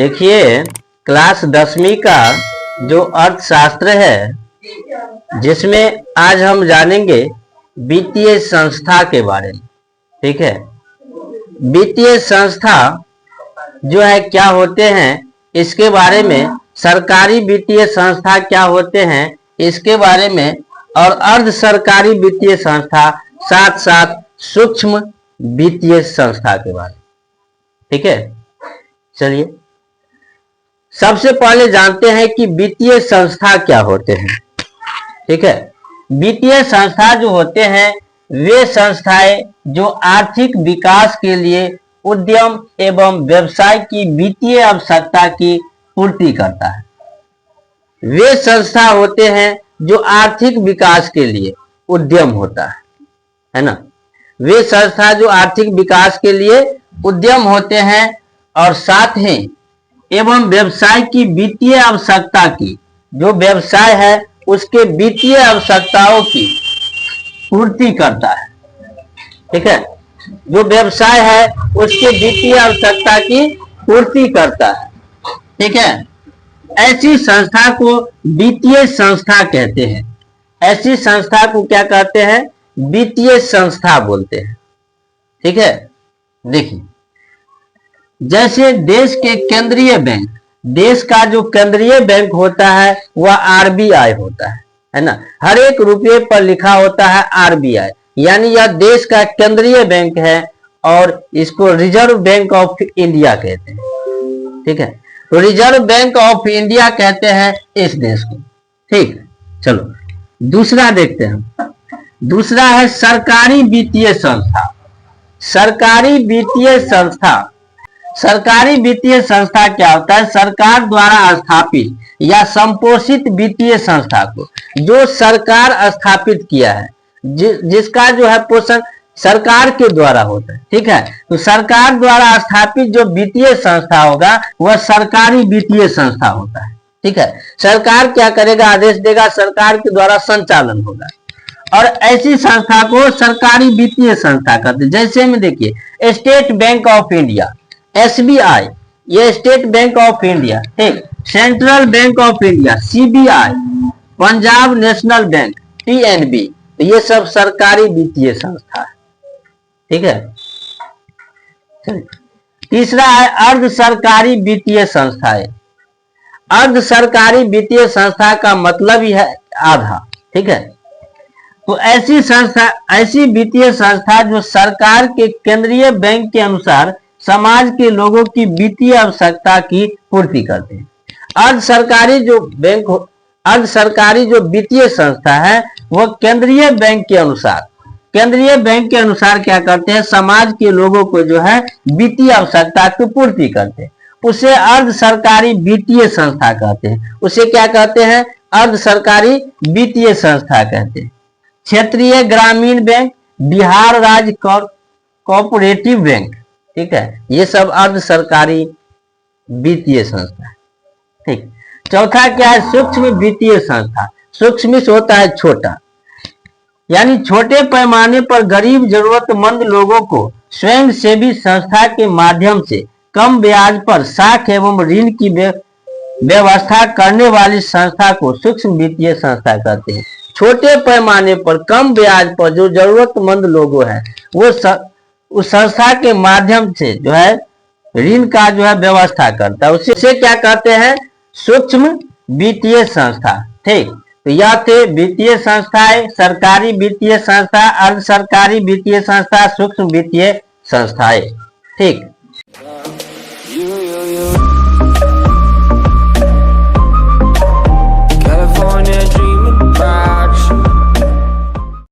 देखिए, क्लास 10वीं का जो अर्थशास्त्र है, जिसमें आज हम जानेंगे वित्तीय संस्था के बारे में। ठीक है, वित्तीय संस्था जो है क्या होते हैं इसके बारे में, सरकारी वित्तीय संस्था क्या होते हैं इसके बारे में, और अर्ध सरकारी वित्तीय संस्था, साथ साथ सूक्ष्म वित्तीय संस्था के बारे में। ठीक है, चलिए सबसे पहले जानते हैं कि वित्तीय संस्था क्या होते हैं। ठीक है, वित्तीय संस्था जो होते हैं वे संस्थाएं जो आर्थिक विकास के लिए उद्यम एवं व्यवसाय की वित्तीय आवश्यकता की पूर्ति करता है। वे संस्था होते हैं जो आर्थिक विकास के लिए उद्यम होता है ना। वे संस्था जो आर्थिक विकास के लिए उद्यम होते हैं और साथ ही एवं व्यवसाय की वित्तीय आवश्यकता की, जो व्यवसाय है उसके वित्तीय आवश्यकताओं की पूर्ति करता है। ठीक है, जो व्यवसाय है उसके वित्तीय आवश्यकता की पूर्ति करता है। ठीक है, ऐसी संस्था को वित्तीय संस्था कहते हैं। ऐसी संस्था को क्या कहते हैं? वित्तीय संस्था बोलते हैं। ठीक है, देखिए जैसे देश के केंद्रीय बैंक, देश का जो केंद्रीय बैंक होता है वह आरबीआई होता है ना। हर एक रुपये पर लिखा होता है आरबीआई, यानी यह देश का केंद्रीय बैंक है और इसको रिजर्व बैंक ऑफ इंडिया कहते हैं। ठीक है, तो रिजर्व बैंक ऑफ इंडिया कहते हैं इस देश को। ठीक, चलो दूसरा देखते हैं। दूसरा है सरकारी वित्तीय संस्था। सरकारी वित्तीय संस्था, सरकारी वित्तीय संस्था क्या होता है? सरकार द्वारा स्थापित या संपोषित वित्तीय संस्था को, जो सरकार स्थापित किया है, जिसका जो है पोषण सरकार के द्वारा होता है। ठीक है, तो सरकार द्वारा स्थापित जो वित्तीय संस्था होगा वह सरकारी वित्तीय संस्था होता है। ठीक है, सरकार क्या करेगा? आदेश देगा, सरकार के द्वारा संचालन होगा और ऐसी संस्था को सरकारी वित्तीय संस्था कहते हैं। जैसे में देखिए state bank of India, SBI, ये स्टेट बैंक ऑफ इंडिया। ठीक, central bank of India, CBI, Punjab national bank, PNB, ये सब सरकारी वित्तीय संस्था है। ठीक है, तीसरा है अर्ध सरकारी वित्तीय संस्थाएं। अर्ध सरकारी वित्तीय संस्था का मतलब ही है आधा। ठीक है, तो ऐसी संस्था, ऐसी वित्तीय संस्था जो सरकार के केंद्रीय बैंक के अनुसार समाज के लोगों की वित्तीय आवश्यकता की पूर्ति करते हैं। अर्ध सरकारी जो बैंक, अर्ध सरकारी जो वित्तीय संस्था है वह केंद्रीय बैंक के अनुसार, केंद्रीय बैंक के अनुसार क्या करते हैं? समाज के लोगों को जो है वित्तीय आवश्यकता की पूर्ति करते हैं। उसे अर्ध सरकारी वित्तीय संस्था कहते हैं। उसे क्या कहते हैं? अर्ध सरकारी वित्तीय संस्था कहते हैं। क्षेत्रीय ग्रामीण बैंक, बिहार राज्य कोऑपरेटिव बैंक, ठीक है, ये सब अर्ध सरकारी वित्तीय संस्था है। ठीक, चौथा क्या है? सूक्ष्म वित्तीय संस्था। सूक्ष्म से होता है छोटा, यानी छोटे पैमाने पर गरीब जरूरतमंद लोगों को स्वयं सेवी संस्था के माध्यम से कम ब्याज पर साख एवं ऋण की व्यवस्था करने वाली संस्था को सूक्ष्म वित्तीय संस्था कहते हैं। छोटे पैमाने पर कम ब्याज पर जो जरूरतमंद लोग हैं वो उस संस्था के माध्यम से जो है ऋण का जो है व्यवस्था करता है, उसे क्या कहते हैं? सूक्ष्म वित्तीय संस्था। ठीक, तो यह थे वित्तीय संस्थाएं, सरकारी वित्तीय संस्था, अर्ध सरकारी वित्तीय संस्था, सूक्ष्म वित्तीय संस्थाएं। ठीक।